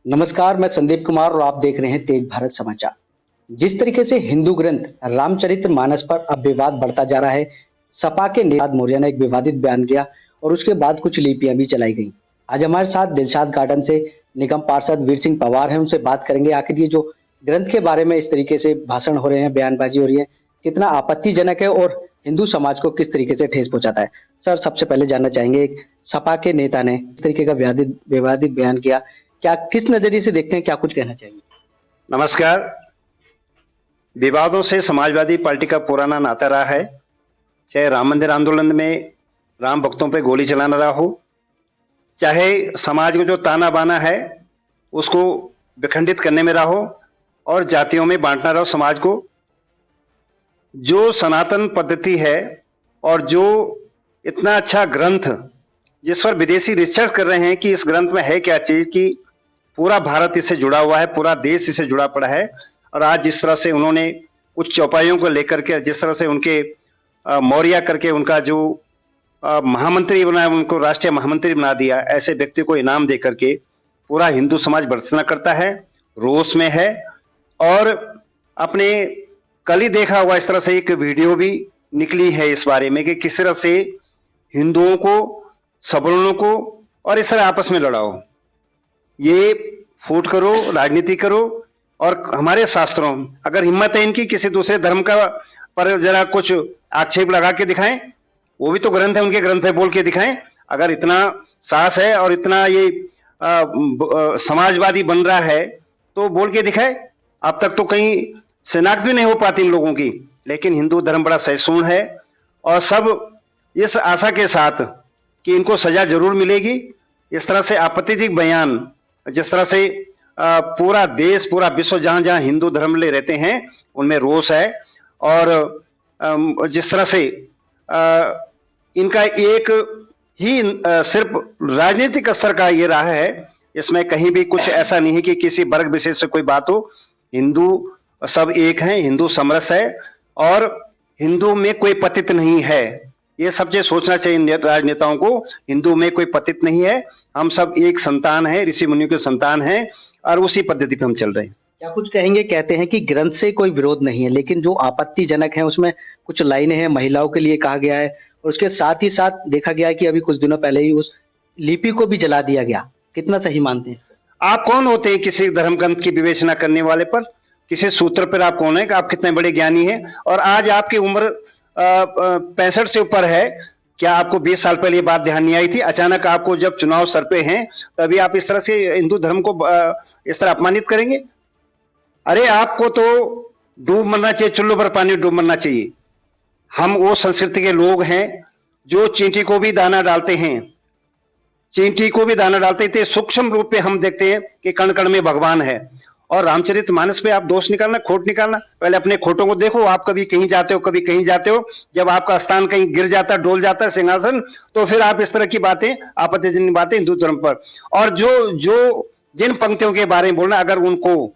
नमस्कार, मैं संदीप कुमार और आप देख रहे हैं तेज भारत समाचार। जिस तरीके से हिंदू ग्रंथ रामचरितमानस पर अब विवाद बढ़ता जा रहा है, सपा के निषाद मौर्य ने एक विवादित बयान दिया और उसके बाद कुछ लिपियां भी चलाई गई। आज हमारे साथ दिलशाद गार्डन से निगम पार्षद वीर सिंह पवार हैं, उनसे बात करेंगे आखिर ये जो ग्रंथ के बारे में इस तरीके से भाषण हो रहे हैं, बयानबाजी हो रही है, कितना आपत्तिजनक है और हिंदू समाज को किस तरीके से ठेस पहुंचाता है। सर, सबसे पहले जानना चाहेंगे, एक सपा के नेता ने इस तरीके का विवादित विवादित बयान किया, क्या किस नजरिए से देखते हैं, क्या कुछ कहना चाहिए? नमस्कार। विवादों से समाजवादी पार्टी का पुराना नाता रहा है। चाहे राम मंदिर आंदोलन में राम भक्तों पे गोली चलाना रहा हो, चाहे समाज को जो ताना बाना है उसको विखंडित करने में रहा हो और जातियों में बांटना रहा समाज को। जो सनातन पद्धति है और जो इतना अच्छा ग्रंथ जिस पर विदेशी रिसर्च कर रहे हैं कि इस ग्रंथ में है क्या चीज, कि पूरा भारत इससे जुड़ा हुआ है, पूरा देश इससे जुड़ा पड़ा है। और आज जिस तरह से उन्होंने कुछ चौपाइयों को लेकर के, जिस तरह से उनके मौर्य करके उनका जो महामंत्री बनाया, उनको राष्ट्रीय महामंत्री बना दिया, ऐसे व्यक्ति को इनाम दे करके पूरा हिंदू समाज भर्त्सना करता है, रोष में है। और अपने कल ही देखा हुआ इस तरह से एक वीडियो भी निकली है इस बारे में कि किस तरह से हिंदुओं को, सवर्णों को और इस तरह आपस में लड़ाओ। ये फूट करो, राजनीति करो। और हमारे शास्त्रों, अगर हिम्मत है इनकी किसी दूसरे धर्म का पर जरा कुछ आक्षेप लगा के दिखाएं, वो भी तो ग्रंथ है, उनके ग्रंथ है, बोल के दिखाएं। अगर इतना साहस है और इतना ये समाजवादी बन रहा है तो बोल के दिखाए। अब तक तो कहीं शिनाख्त भी नहीं हो पाती इन लोगों की, लेकिन हिंदू धर्म बड़ा सहिष्णु है और सब इस आशा के साथ कि इनको सजा जरूर मिलेगी। इस तरह से आपत्तिजनक बयान, जिस तरह से पूरा देश, पूरा विश्व जहां जहां हिंदू धर्म ले रहते हैं उनमें रोष है। और जिस तरह से इनका एक ही सिर्फ राजनीतिक स्तर का ये रहा है, इसमें कहीं भी कुछ ऐसा नहीं है कि किसी वर्ग विशेष से कोई बात हो। हिंदू सब एक हैं, हिंदू समरस है और हिंदू में कोई पतित नहीं है। ये सबसे सोचना चाहिए राजनेताओं को। हिंदू में कोई पतित नहीं है, हम सब एक संतान है, ऋषि मुनियों के संतान हैं और उसी पद्धति पे हम चल रहे हैं। क्या कुछ कहेंगे? कहते हैं कि ग्रंथ से कोई विरोध नहीं है, लेकिन जो आपत्तिजनक है उसमें कुछ लाइनें हैं महिलाओं के लिए कहा गया है और उसके साथ ही साथ देखा गया है कि अभी कुछ दिनों पहले ही उस लिपि को भी जला दिया गया। कितना सही मानते हैं? आप कौन होते हैं किसी धर्म ग्रंथ की विवेचना करने वाले पर? किसी सूत्र पर आप कौन है कि आप कितने बड़े ज्ञानी हैं? और आज आपकी उम्र 65 से ऊपर है। क्या आपको 20 साल पहले ये बात ध्यान नहीं आई थी? अचानक आपको जब चुनाव सर पे हैं तभी आप इस तरह से हिंदू धर्म को इस तरह अपमानित करेंगे? अरे आपको तो डूब मरना चाहिए, चुल्लू भर पानी डूब मरना चाहिए। हम वो संस्कृति के लोग हैं जो चींटी को भी दाना डालते हैं, चींटी को भी दाना डालते थे। सूक्ष्म रूप पे हम देखते हैं कि कण कण में भगवान है। और रामचरितमानस पे आप दोष निकालना, खोट निकालना, पहले अपने खोटों को देखो। आप कभी कहीं जाते हो, कभी कहीं जाते हो, जब आपका स्थान कहीं गिर जाता है, डोल जाता है सिंहासन, तो फिर आप इस तरह की बातें, आपत्तिजनक बातें हिंदू धर्म पर। और जो जो जिन पंक्तियों के बारे में बोलना, अगर उनको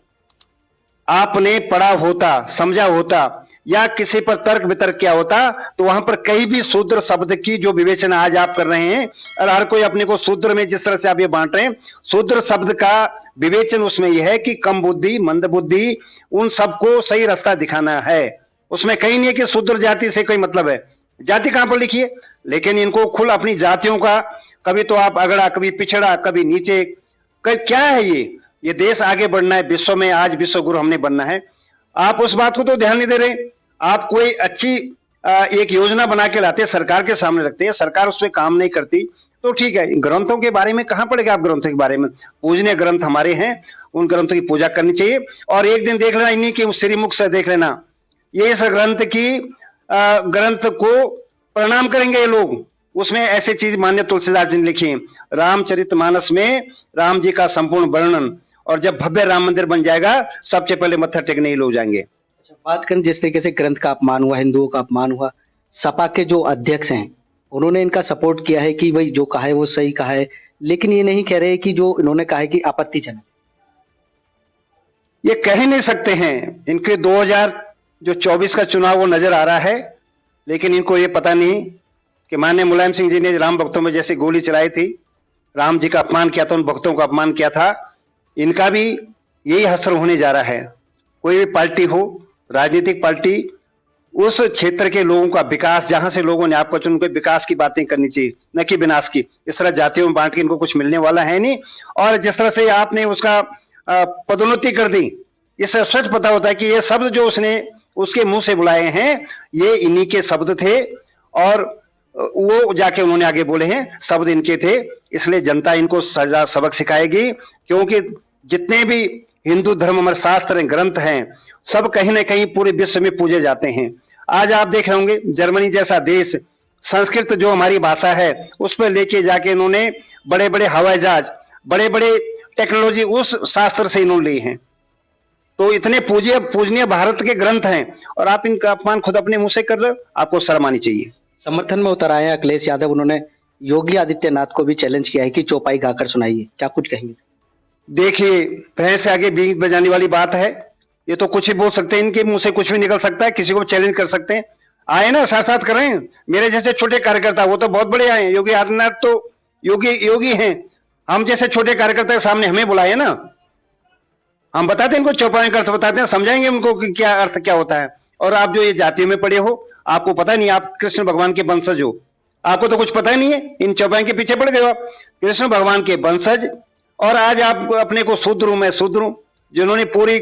आपने पढ़ा होता, समझा होता या किसी पर तर्क वितर्क किया होता तो वहां पर कहीं भी शूद्र शब्द की जो विवेचना आज आप कर रहे हैं, और हर कोई अपने को शूद्र में जिस तरह से आप ये बांट रहे हैं, शूद्र शब्द का विवेचन उसमें यह है कि कम बुद्धि, मंद बुद्धि, उन सबको सही रास्ता दिखाना है। उसमें कहीं नहीं है कि शूद्र जाति से कोई मतलब है। जाति कहां पर लिखी है? लेकिन इनको खुल अपनी जातियों का, कभी तो आप अगड़ा, कभी पिछड़ा, कभी नीचे, क्या है ये देश आगे बढ़ना है, विश्व में आज विश्व गुरु हमने बनना है। आप उस बात को तो ध्यान नहीं दे रहे। आप कोई अच्छी एक योजना बना के लाते, सरकार के सामने रखते हैं, सरकार उस पर काम नहीं करती तो ठीक है। ग्रंथों के बारे में कहां पड़ेगा? आप ग्रंथों के बारे में, पूजनीय ग्रंथ हमारे हैं, उन ग्रंथों की पूजा करनी चाहिए। और एक दिन देख लेना, इन्हीं की श्रीमुख से देख लेना, ये इस ग्रंथ को प्रणाम करेंगे ये लोग। उसमें ऐसी चीज मान्य तुलसीदास जी ने लिखी, रामचरितमानस में राम जी का संपूर्ण वर्णन, और जब भव्य राम मंदिर बन जाएगा सबसे पहले मत्था टेकने ही लोग जाएंगे। बात करें जिस तरीके से ग्रंथ का अपमान हुआ, हिंदुओं का अपमान हुआ, सपा के जो अध्यक्ष हैं उन्होंने इनका सपोर्ट किया है कि भाई जो कहा है वो सही कहा है, लेकिन ये नहीं कह रहे कि जो इन्होंने कहा है कि आपत्तिजनक। ये कह ही नहीं सकते हैं। इनके 2024 का चुनाव वो नजर आ रहा है, लेकिन इनको ये पता नहीं कि माननीय मुलायम सिंह जी ने राम भक्तों में जैसे गोली चलाई थी, राम जी का अपमान किया था, उन भक्तों का अपमान किया था, इनका भी यही हश्र होने जा रहा है। कोई भी पार्टी हो, राजनीतिक पार्टी, उस क्षेत्र के लोगों का विकास, जहां से लोगों ने आपको चुन, उनके विकास की बातें करनी चाहिए, न कि विनाश की। इस तरह जातियों में बांट के इनको कुछ मिलने वाला है नहीं। और जिस तरह से आपने उसका पदोन्नति कर दी, इससे सच पता होता है कि ये शब्द जो उसने उसके मुंह से बुलाए हैं, ये इन्हीं के शब्द थे और वो जाके उन्होंने आगे बोले हैं, शब्द इनके थे। इसलिए जनता इनको सजा सबक सिखाएगी, क्योंकि जितने भी हिंदू धर्म हमारे शास्त्र ग्रंथ हैं, सब कहीं ना कहीं पूरे विश्व में पूजे जाते हैं। आज आप देख रहे होंगे जर्मनी जैसा देश, संस्कृत जो हमारी भाषा है उस पर लेके जाके इन्होंने बड़े बड़े हवाई जहाज, बड़े बड़े टेक्नोलॉजी उस शास्त्र से इन्होंने ली है। तो इतने पूजनीय भारत के ग्रंथ हैं और आप इनका अपमान खुद अपने मुंह से कर रहे हो, आपको शर्म आनी चाहिए। समर्थन में उतर आए हैं अखिलेश यादव, उन्होंने योगी आदित्यनाथ को भी चैलेंज किया है कि चौपाई गाकर सुनाइए, क्या कुछ कहेंगे? देखिए, भैंस के आगे बीज बजाने वाली बात है। ये तो कुछ ही बोल सकते हैं, इनके मुंह से कुछ भी निकल सकता है, किसी को चैलेंज कर सकते हैं। आए ना, साथ साथ करें। मेरे जैसे छोटे कार्यकर्ता, वो तो बहुत बड़े आए, योगी आदित्यनाथ तो योगी हैं। हम जैसे छोटे कार्यकर्ता के सामने हमें बुलाए ना, हम बताते हैं इनको चौपाई का अर्थ बताते हैं, समझाएंगे उनको कि क्या अर्थ क्या होता है। और आप जो ये जाति में पड़े हो, आपको पता नहीं, आप कृष्ण भगवान के वंशज हो, आपको तो कुछ पता ही नहीं है, इन चौपाई के पीछे पड़ गए हो आप। कृष्ण भगवान के वंशज, और आज आप अपने को शूद्र हूं, मैं शूद्र हूं, जिन्होंने पूरी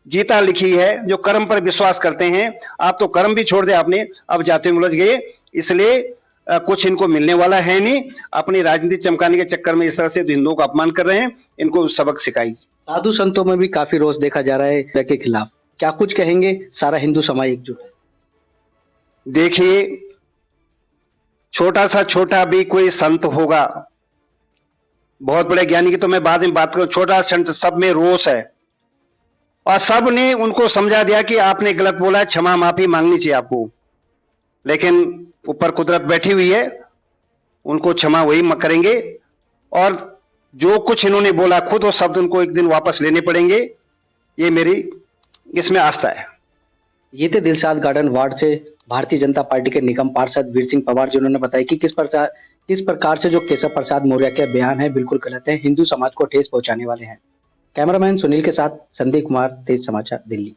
गीता लिखी है, जो कर्म पर विश्वास करते हैं। आप तो कर्म भी छोड़ दे आपने, अब जाति में उलझ गए। इसलिए कुछ इनको मिलने वाला है नहीं। अपनी राजनीति चमकाने के चक्कर में इस तरह से हिंदुओं का अपमान कर रहे हैं, इनको सबक सिखाई। साधु संतों में भी काफी रोष देखा जा रहा है के खिलाफ, क्या कुछ कहेंगे? सारा हिंदू समाज एकजुट है। देखिए, छोटा सा छोटा भी कोई संत होगा, बहुत बड़े ज्ञानी की तो मैं बाद में बात करूं, छोटा संत, सब में रोष है और सब ने उनको समझा दिया कि आपने गलत बोला है, क्षमा माफी मांगनी चाहिए आपको। लेकिन ऊपर कुदरत बैठी हुई है, उनको क्षमा वही करेंगे और जो कुछ इन्होंने बोला खुद वो शब्द उनको एक दिन वापस लेने पड़ेंगे। ये मेरी इसमें आस्था है। ये थे दिलशाद गार्डन वार्ड से भारतीय जनता पार्टी के निगम पार्षद वीर सिंह पवार, जिन्होंने बताया कि किस प्रकार से जो केशव प्रसाद मौर्य के बयान है बिल्कुल गलत है, हिंदू समाज को ठेस पहुंचाने वाले हैं। कैमरामैन सुनील के साथ संदीप कुमार, तेज समाचार, दिल्ली।